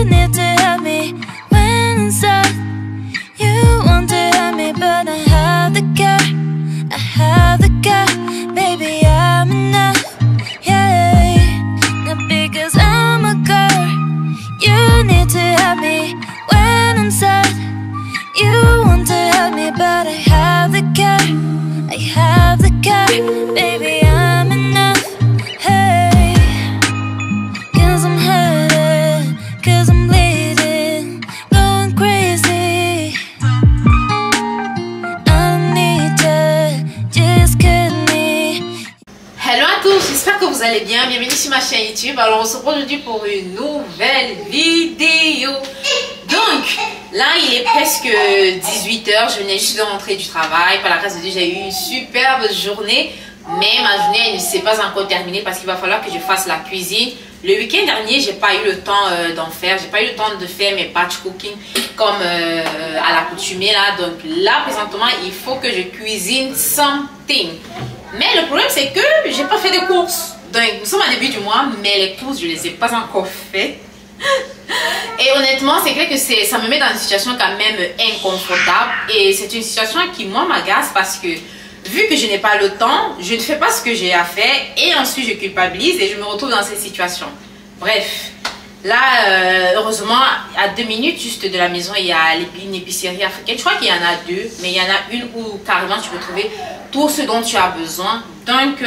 You need to help me when I'm sad. You want to help me, but I have the care. I have the care. Baby, I'm enough. Yeah, not because I'm a girl. You need to help me when I'm sad. You want to help me, but I have the care. I have the care. Baby, I'm enough. Hey, 'cause I'm hurting, 'cause I'm bleeding, going crazy. I don't need you, just cut me. Hello à tous, j'espère que vous allez bien. Bienvenue sur ma chaîne YouTube. Alors on se retrouve aujourd'hui pour une nouvelle vidéo. Donc là il est presque 18 h, je venais juste de rentrer du travail. Par la grâce de Dieu, j'ai eu une superbe journée. Mais ma journée elle ne s'est pas encore terminée parce qu'il va falloir que je fasse la cuisine. Le week-end dernier, j'ai pas eu le temps d'en faire. J'ai pas eu le temps de faire mes batch cooking comme à l'accoutumée là. Donc là présentement, il faut que je cuisine something. Mais le problème c'est que j'ai pas fait de courses. Donc nous sommes à début du mois, mais les courses je les ai pas encore faites. Et honnêtement, c'est clair que ça me met dans une situation quand même inconfortable. Et c'est une situation qui moi m'agace parce que vu que je n'ai pas le temps, je ne fais pas ce que j'ai à faire et ensuite je culpabilise et je me retrouve dans cette situation. Bref, là, heureusement, à 2 minutes juste de la maison, il y a une épicerie africaine. Je crois qu'il y en a 2, mais il y en a une où carrément tu peux trouver tout ce dont tu as besoin. Donc,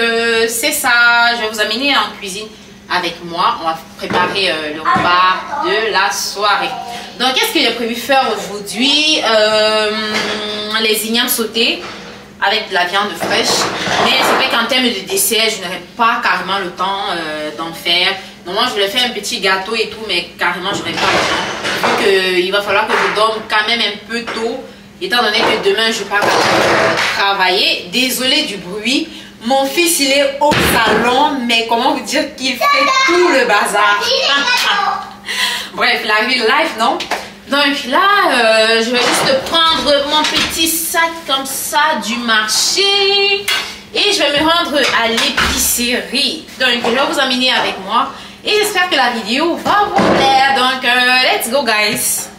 c'est ça, je vais vous amener en cuisine avec moi. On va préparer le repas de la soirée. Donc, qu'est-ce que j'ai prévu faire aujourd'hui? Les ignames sautés avec de la viande fraîche, mais c'est vrai qu'en termes de dessert je n'aurais pas carrément le temps d'en faire. Normalement je voulais faire un petit gâteau et tout, mais carrément je n'aurais pas le temps vu qu'il va falloir que je dorme quand même un peu tôt étant donné que demain je pars travailler. Désolée du bruit, mon fils il est au salon, mais comment vous dire qu'il fait tout le bazar. Bref, la vie life, non? Donc là, je vais juste prendre mon petit sac comme ça du marché et je vais me rendre à l'épicerie. Donc je vais vous amener avec moi et j'espère que la vidéo va vous plaire. Donc let's go guys.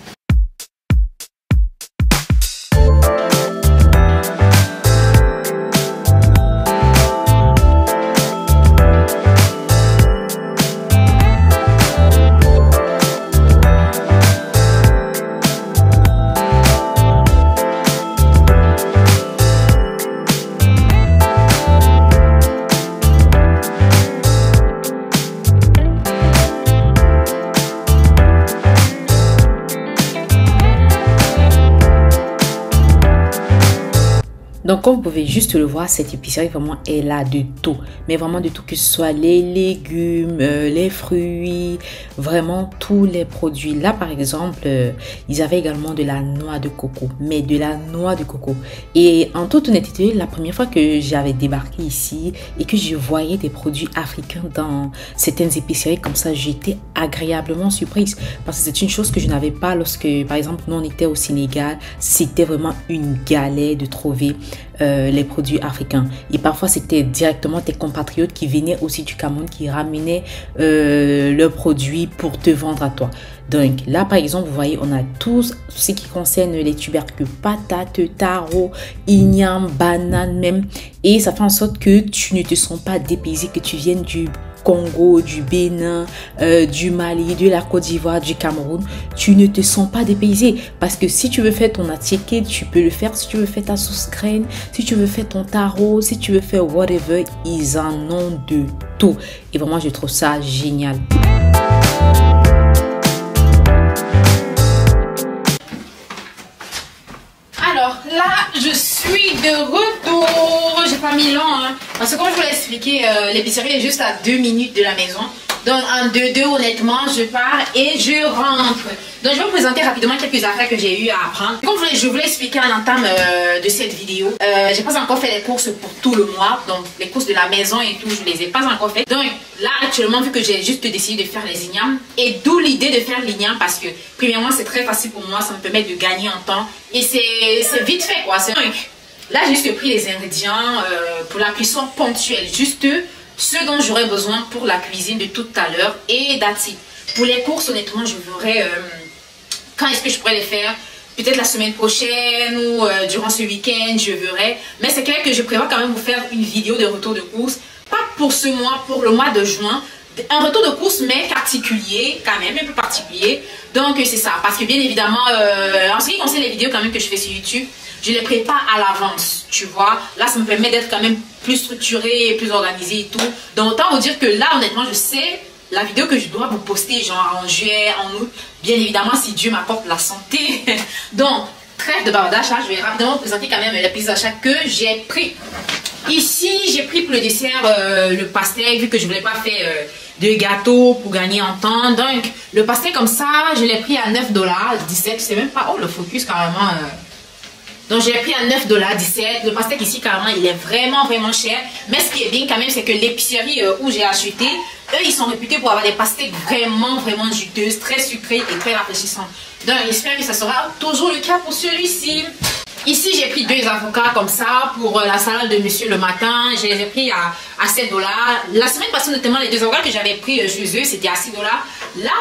Donc comme vous pouvez juste le voir, cette épicerie vraiment elle a de tout, mais vraiment de tout, que ce soit les légumes, les fruits, vraiment tous les produits. Là par exemple, ils avaient également de la noix de coco, mais de la noix de coco. Et en toute honnêteté, la première fois que j'avais débarqué ici et que je voyais des produits africains dans certaines épiceries comme ça, j'étais agréablement surprise parce que c'est une chose que je n'avais pas lorsque par exemple nous on était au Sénégal. C'était vraiment une galère de trouver les produits africains et parfois c'était directement tes compatriotes qui venaient aussi du Cameroun qui ramenaient leurs produits pour te vendre à toi. Donc là par exemple vous voyez, on a tout ce qui concerne les tubercules, patates, taro, ignames, bananes même, et ça fait en sorte que tu ne te sens pas dépaysé, que tu viennes du Congo, du Bénin, du Mali, de la Côte d'Ivoire, du Cameroun, tu ne te sens pas dépaysé parce que si tu veux faire ton attiéké, tu peux le faire. Si tu veux faire ta sauce graine, si tu veux faire ton taro, si tu veux faire whatever, ils en ont de tout et vraiment je trouve ça génial. Alors là, je suis de retour. J'ai pas mis long, hein, parce que comme je vous l'ai expliqué, l'épicerie est juste à 2 minutes de la maison. Donc en 2-2, honnêtement, je pars et je rentre. Donc je vais vous présenter rapidement quelques affaires que j'ai eu à apprendre. Comme je vous l'ai expliqué à l'entame de cette vidéo, j'ai pas encore fait les courses pour tout le mois. Donc les courses de la maison et tout, je les ai pas encore faites. Donc là actuellement, vu que j'ai juste décidé de faire les ignames, et d'où l'idée de faire l'igname parce que premièrement c'est très facile pour moi, ça me permet de gagner en temps et c'est vite fait quoi. Donc là j'ai juste pris les ingrédients pour la cuisson ponctuelle, juste ce dont j'aurais besoin pour la cuisine de tout à l'heure et that's it. Pour les courses, honnêtement, je verrai quand est-ce que je pourrais les faire. Peut-être la semaine prochaine ou durant ce week-end, je verrai. Mais c'est clair que je prévois quand même vous faire une vidéo de retour de course. Pas pour ce mois, pour le mois de juin. Un retour de course, mais particulier, quand même, un peu particulier. Donc, c'est ça. Parce que bien évidemment, en ce qui concerne les vidéos quand même que je fais sur YouTube, je les prépare à l'avance, tu vois. Là, ça me permet d'être quand même plus structuré, plus organisé et tout. Donc, autant vous dire que là, honnêtement, je sais la vidéo que je dois vous poster, genre en juillet, en août. Bien évidemment, si Dieu m'apporte la santé. Donc, trêve de bavardage, là, je vais rapidement vous présenter quand même les pièces d'achat que j'ai pris. Ici, j'ai pris pour le dessert le pastèque, vu que je voulais pas faire de gâteau pour gagner en temps. Donc, le pastèque comme ça, je l'ai pris à 9,17 $. C'est même pas... Oh, le focus carrément... Donc, je l'ai pris à 9,17 $. Le pastèque ici, carrément, il est vraiment, vraiment cher. Mais ce qui est bien quand même, c'est que l'épicerie où j'ai acheté, eux, ils sont réputés pour avoir des pastèques vraiment, vraiment juteuses, très sucrées et très rafraîchissantes. Donc, j'espère que ça sera toujours le cas pour celui-ci. Ici, j'ai pris 2 avocats comme ça pour la salade de monsieur le matin. Je les ai pris à 7 $. La semaine passée, notamment, les 2 avocats que j'avais pris chez eux, c'était à 6 $. Là,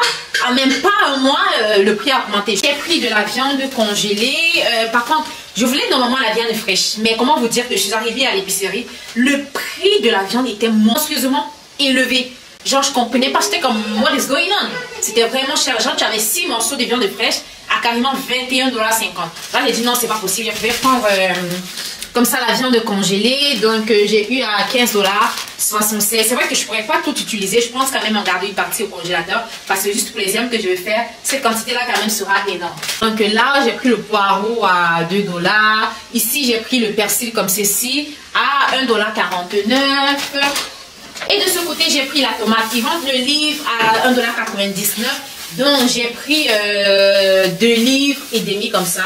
en même pas un mois, le prix a augmenté. J'ai pris de la viande congelée. Par contre, je voulais normalement la viande fraîche. Mais comment vous dire que je suis arrivée à l'épicerie, le prix de la viande était monstrueusement élevé. Genre, je comprenais pas, c'était comme, what is going on? C'était vraiment cher. Genre, tu avais 6 morceaux de viande fraîche à carrément 21,50 $. Là, j'ai dit non, c'est pas possible. Je pouvais prendre comme ça la viande congelée. Donc, j'ai eu à 15,76 $. C'est vrai que je pourrais pas tout utiliser. Je pense quand même en garder une partie au congélateur. Parce que juste pour les yams que je vais faire, cette quantité-là quand même sera énorme. Donc là, j'ai pris le poireau à 2 $. Ici, j'ai pris le persil comme ceci à 1,49 $. Et de ce côté, j'ai pris la tomate. Ils vendent le livre à 1,99 $. Donc, j'ai pris 2 livres et demi comme ça.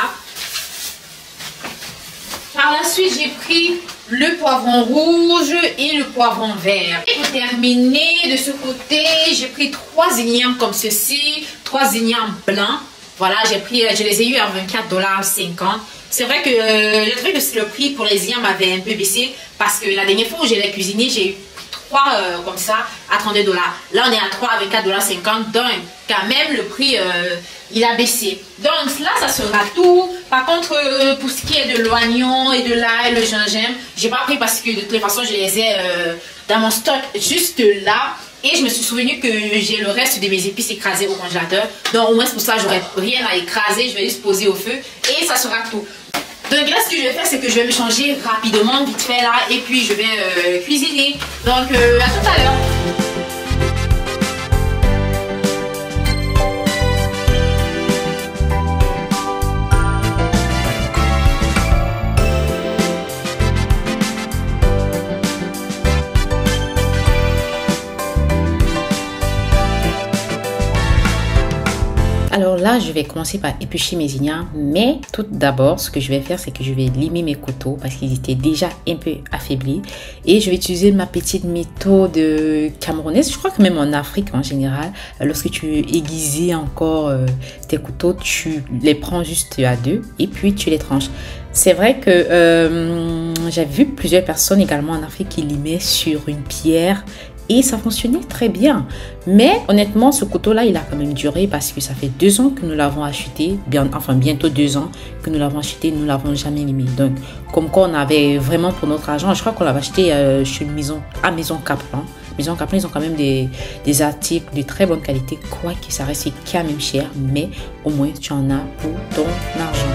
Par la suite, j'ai pris le poivron rouge et le poivron vert. Et pour terminer, de ce côté, j'ai pris 3 ignames comme ceci. 3 ignames blancs. Voilà, je les ai eu à 24,50 $. C'est vrai que je trouvais que le prix pour les ignames avait un peu baissé. Parce que la dernière fois où je l'ai cuisiné, j'ai eu 3 comme ça à 32 $. Là on est à 3 avec 4,50 $. Donc quand même le prix il a baissé. Donc là ça sera tout. Par contre pour ce qui est de l'oignon et de l'ail, le gingembre, j'ai pas pris parce que de toutes les façons je les ai dans mon stock juste là. Et je me suis souvenu que j'ai le reste de mes épices écrasées au congélateur. Donc au moins pour ça j'aurai rien à écraser. Je vais juste poser au feu et ça sera tout. Donc là, ce que je vais faire, c'est que je vais me changer rapidement, vite fait là, et puis je vais cuisiner. Donc à tout à l'heure. Alors là, je vais commencer par éplucher mes ignames, mais tout d'abord, ce que je vais faire, c'est que je vais limer mes couteaux parce qu'ils étaient déjà un peu affaiblis. Et je vais utiliser ma petite méthode camerounaise. Je crois que même en Afrique en général, lorsque tu aiguises encore tes couteaux, tu les prends juste à 2 et puis tu les tranches. C'est vrai que j'ai vu plusieurs personnes également en Afrique qui limaient sur une pierre. Et ça fonctionnait très bien. Mais honnêtement, ce couteau-là, il a quand même duré parce que ça fait 2 ans que nous l'avons acheté. Enfin, bientôt 2 ans que nous l'avons acheté. Nous ne l'avons jamais limé. Donc, comme quoi on avait vraiment pour notre argent. Je crois qu'on l'avait acheté chez Maison Kaplan. Maison Kaplan, ils ont quand même des articles de très bonne qualité. Quoique ça reste quand même cher. Mais au moins, tu en as pour ton argent.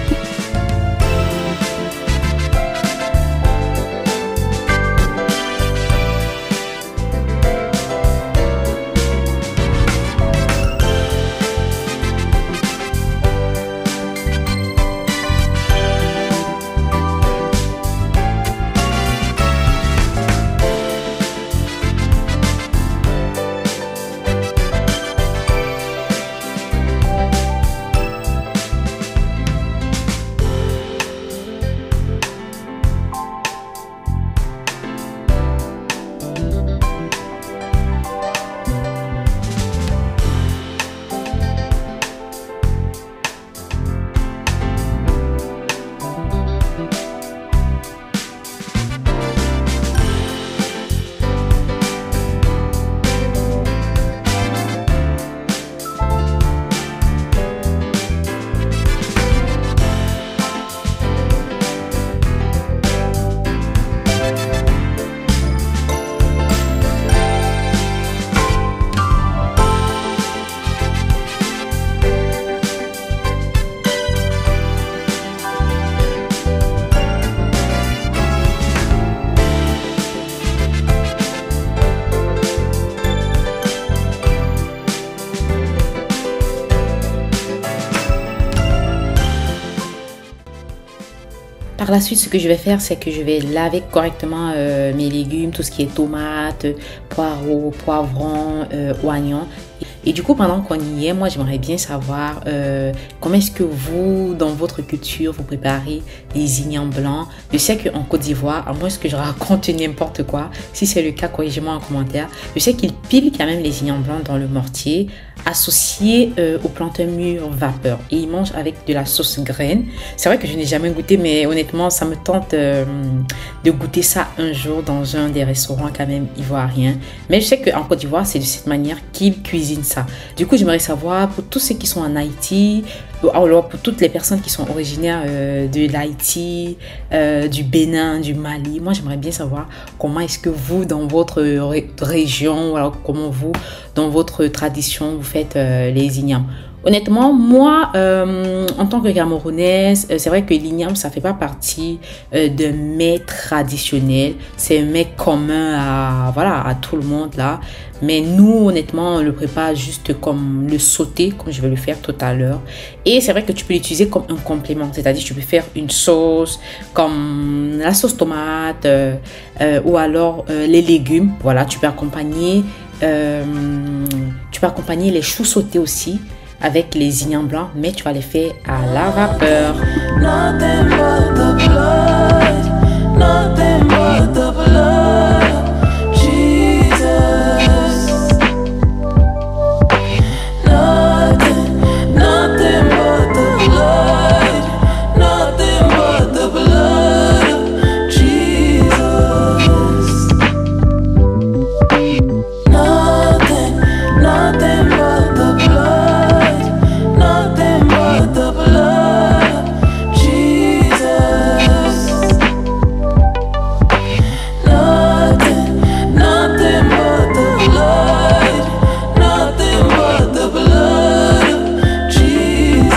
Par la suite, ce que je vais faire, c'est que je vais laver correctement mes légumes, tout ce qui est tomates, poireaux, poivrons, oignons. Et du coup, pendant qu'on y est, moi, j'aimerais bien savoir comment est-ce que vous, dans votre culture, vous préparez les ignans blancs. Je sais qu'en Côte d'Ivoire, à moins que je raconte n'importe quoi, si c'est le cas, corrigez-moi en commentaire. Je sais qu'ils pilent quand même les ignans blancs dans le mortier, associé au plantain mûr vapeur. Et ils mangent avec de la sauce graine. C'est vrai que je n'ai jamais goûté, mais honnêtement, ça me tente de goûter ça un jour dans un des restaurants quand même ivoiriens. Mais je sais qu'en Côte d'Ivoire, c'est de cette manière qu'ils cuisinent ça. Du coup, j'aimerais savoir pour tous ceux qui sont en Haïti, alors pour toutes les personnes qui sont originaires de l'Haïti, du Bénin, du Mali, moi j'aimerais bien savoir comment est-ce que vous, dans votre région, alors comment vous, dans votre tradition, vous faites les ignames. Honnêtement, moi, en tant que Camerounaise, c'est vrai que l'igname, ça fait pas partie de mets traditionnels. C'est un mets commun à tout le monde là. Mais nous, honnêtement, on le prépare juste comme le sauté, comme je vais le faire tout à l'heure. Et c'est vrai que tu peux l'utiliser comme un complément. C'est-à-dire, tu peux faire une sauce comme la sauce tomate ou alors les légumes. Voilà, tu peux accompagner les choux sautés aussi avec les ignans blancs, mais tu vas les faire à la vapeur. Nothing but the blood, nothing but the blood, Jesus. Nothing but the blood, nothing but the blood of Jesus. Nothing but the blood. The blood of Jesus. Nothing but the blood, nothing but the blood of Jesus.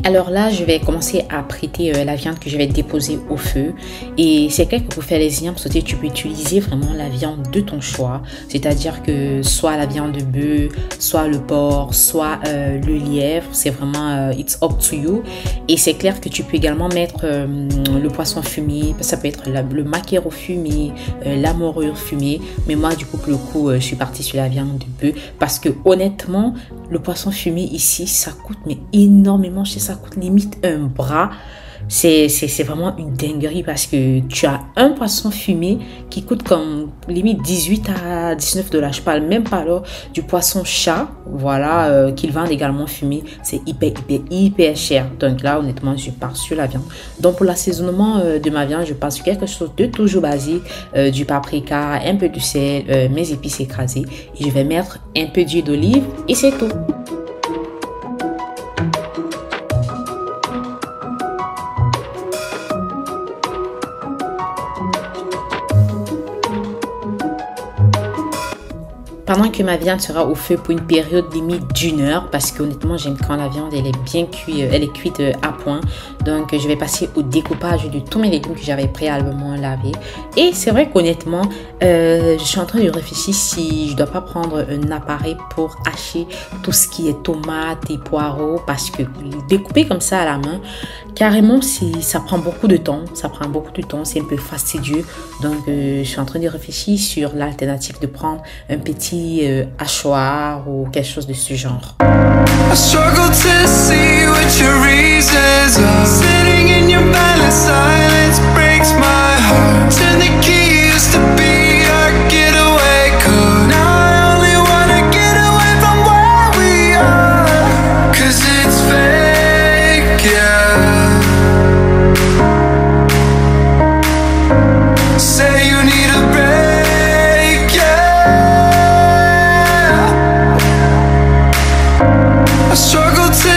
Alors là, je vais commencer à prêter la viande que je vais déposer au feu. Et c'est clair que pour faire les ignames sautés, tu peux utiliser vraiment la viande de ton choix. C'est-à-dire que soit la viande de bœuf, soit le porc, soit le lièvre. C'est vraiment it's up to you. Et c'est clair que tu peux également mettre le poisson fumé. Ça peut être le maquereau fumé, la morue fumée. Mais moi, du coup, pour le coup, je suis partie sur la viande de bœuf. Parce que honnêtement, le poisson fumé ici, ça coûte mais énormément cher. Ça coûte limite un bras. C'est vraiment une dinguerie parce que tu as un poisson fumé qui coûte comme limite 18 à 19 $. Je parle même pas alors du poisson chat, voilà, qu'ils vendent également fumé. C'est hyper cher. Donc là, honnêtement, je pars sur la viande. Donc pour l'assaisonnement de ma viande, je passe sur quelque chose de toujours basique, du paprika, un peu de sel, mes épices écrasées. Et je vais mettre un peu d'huile d'olive et c'est tout. Pendant que ma viande sera au feu pour une période limite d'1 heure, parce que honnêtement j'aime quand la viande elle est bien cuite, elle est cuite à point. Donc je vais passer au découpage de tous mes légumes que j'avais préalablement lavés. Et c'est vrai qu'honnêtement je suis en train de réfléchir si je dois pas prendre un appareil pour hacher tout ce qui est tomates et poireaux, parce que découper comme ça à la main, carrément ça prend beaucoup de temps. C'est un peu fastidieux. Donc je suis en train de réfléchir sur l'alternative de prendre un petit hachoir ou quelque chose de ce genre. I struggle to see what your reasons are. Sitting in your balance, silence breaks my heart. Turn the key used to be our getaway car. Now I only wanna get away from where we are. 'Cause it's fake, yeah. Say you need a break, yeah. I struggle to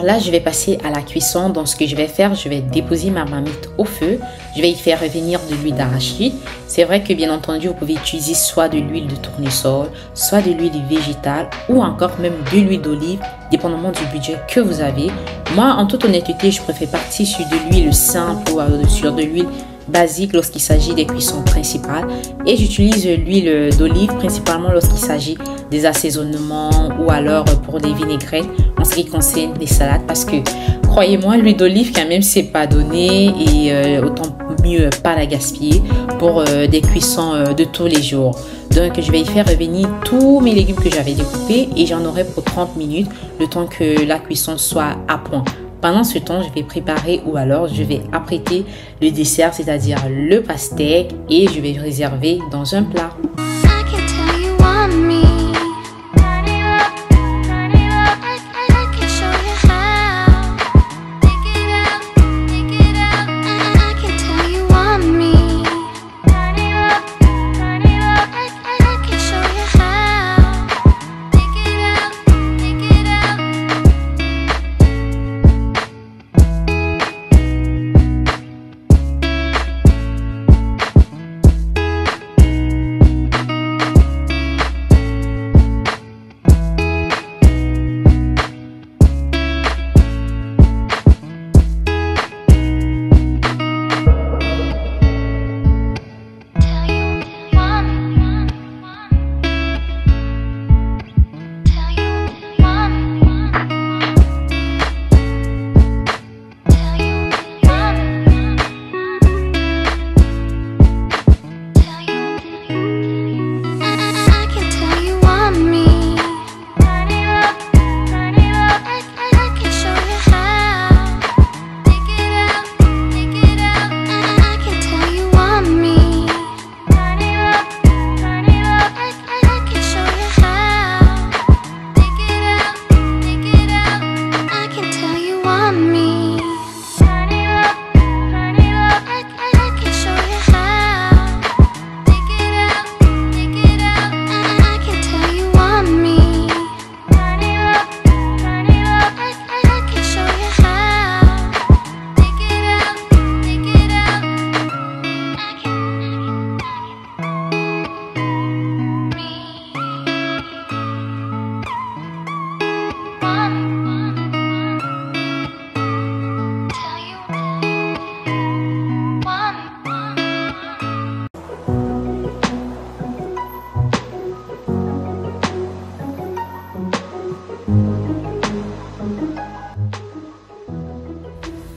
là, je vais passer à la cuisson. Donc ce que je vais faire, je vais déposer ma marmite au feu. Je vais y faire revenir de l'huile d'arachide. C'est vrai que bien entendu, vous pouvez utiliser soit de l'huile de tournesol, soit de l'huile végétale ou encore même de l'huile d'olive, dépendamment du budget que vous avez. Moi, en toute honnêteté, je préfère partir sur de l'huile simple ou sur de l'huile basique lorsqu'il s'agit des cuissons principales, et j'utilise l'huile d'olive principalement lorsqu'il s'agit des assaisonnements ou alors pour des vinaigrettes en ce qui concerne les salades, parce que croyez-moi, l'huile d'olive quand même c'est pas donné et autant mieux pas la gaspiller pour des cuissons de tous les jours. Donc je vais y faire revenir tous mes légumes que j'avais découpés et j'en aurai pour 30 minutes, le temps que la cuisson soit à point. Pendant ce temps, je vais préparer ou alors je vais apprêter le dessert, c'est-à-dire le pastèque, et je vais le réserver dans un plat.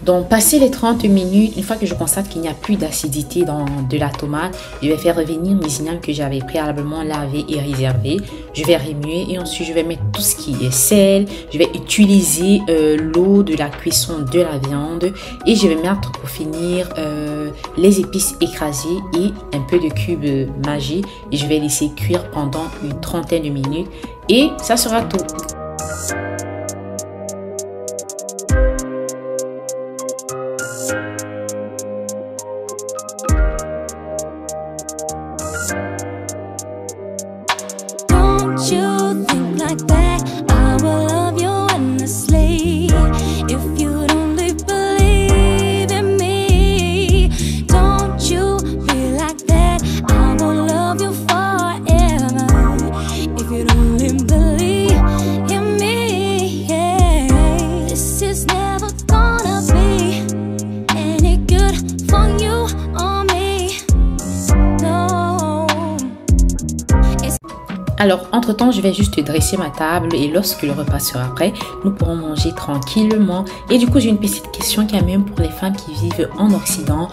Donc, passé les 30 minutes, une fois que je constate qu'il n'y a plus d'acidité dans de la tomate, je vais faire revenir mes ignames que j'avais préalablement lavés et réservés. Je vais remuer et ensuite je vais mettre tout ce qui est sel. Je vais utiliser l'eau de la cuisson de la viande et je vais mettre pour finir les épices écrasées et un peu de cube Maggi. Et je vais laisser cuire pendant une trentaine de minutes et ça sera tout. Alors, entre-temps, je vais juste dresser ma table et lorsque le repas sera prêt, nous pourrons manger tranquillement. Et du coup, j'ai une petite question quand même pour les femmes qui vivent en Occident.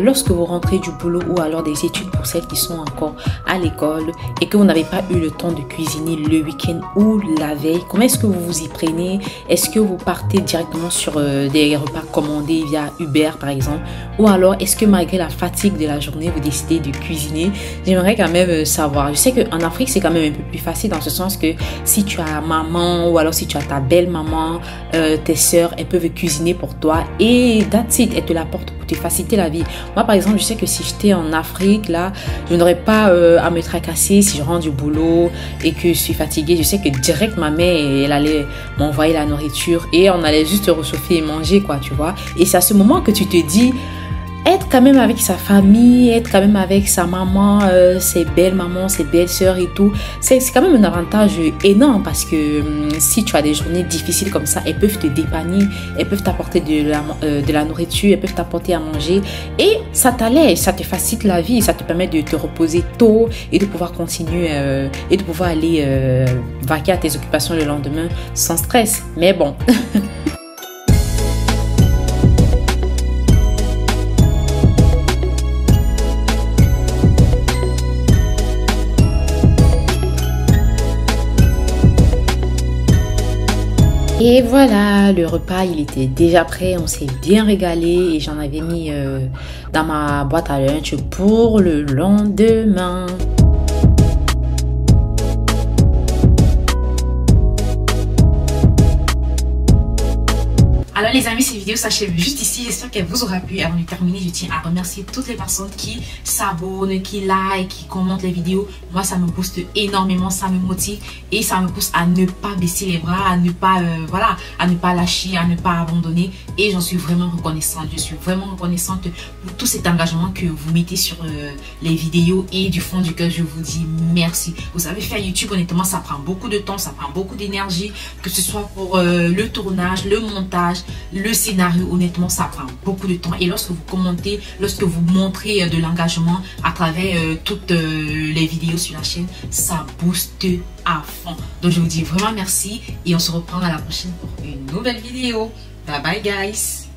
Lorsque vous rentrez du boulot ou alors des études pour celles qui sont encore à l'école et que vous n'avez pas eu le temps de cuisiner le week-end ou la veille, comment est-ce que vous vous y prenez? Est-ce que vous partez directement sur des repas commandés via Uber par exemple? Ou alors, est-ce que malgré la fatigue de la journée, vous décidez de cuisiner? J'aimerais quand même savoir. Je sais qu'en Afrique, c'est quand même un peu plus facile dans ce sens que si tu as maman ou alors si tu as ta belle maman, tes soeurs, elles peuvent cuisiner pour toi et that's it, elles te l'apportent pour te faciliter la vie. Moi, par exemple, je sais que si j'étais en Afrique, là, je n'aurais pas à me tracasser si je rentre du boulot et que je suis fatiguée. Je sais que direct, ma mère, elle allait m'envoyer la nourriture et on allait juste réchauffer et manger, quoi, tu vois. Et c'est à ce moment que tu te dis, être quand même avec sa famille, être quand même avec sa maman, ses belles mamans, ses belles sœurs et tout, c'est quand même un avantage énorme parce que si tu as des journées difficiles comme ça, elles peuvent te dépanner, elles peuvent t'apporter de la nourriture, elles peuvent t'apporter à manger et ça t'allège, ça te facilite la vie, ça te permet de te reposer tôt et de pouvoir continuer et de pouvoir aller vaquer à tes occupations le lendemain sans stress. Mais bon... Et voilà, le repas, il était déjà prêt, on s'est bien régalé et j'en avais mis dans ma boîte à lunch pour le lendemain. Alors les amis, cette vidéo s'achève juste ici. J'espère qu'elle vous aura plu. Avant de terminer, je tiens à remercier toutes les personnes qui s'abonnent, qui like, qui commentent les vidéos. Moi, ça me booste énormément, ça me motive et ça me pousse à ne pas baisser les bras, à ne pas voilà, à ne pas lâcher, à ne pas abandonner. Et j'en suis vraiment reconnaissante. Je suis vraiment reconnaissante pour tout cet engagement que vous mettez sur les vidéos et du fond du cœur, je vous dis merci. Vous savez, faire YouTube, honnêtement, ça prend beaucoup de temps, ça prend beaucoup d'énergie, que ce soit pour le tournage, le montage, le scénario. Honnêtement, ça prend beaucoup de temps et lorsque vous commentez, lorsque vous montrez de l'engagement à travers toutes les vidéos sur la chaîne, ça booste à fond. Donc je vous dis vraiment merci et on se reprend à la prochaine pour une nouvelle vidéo. Bye bye guys.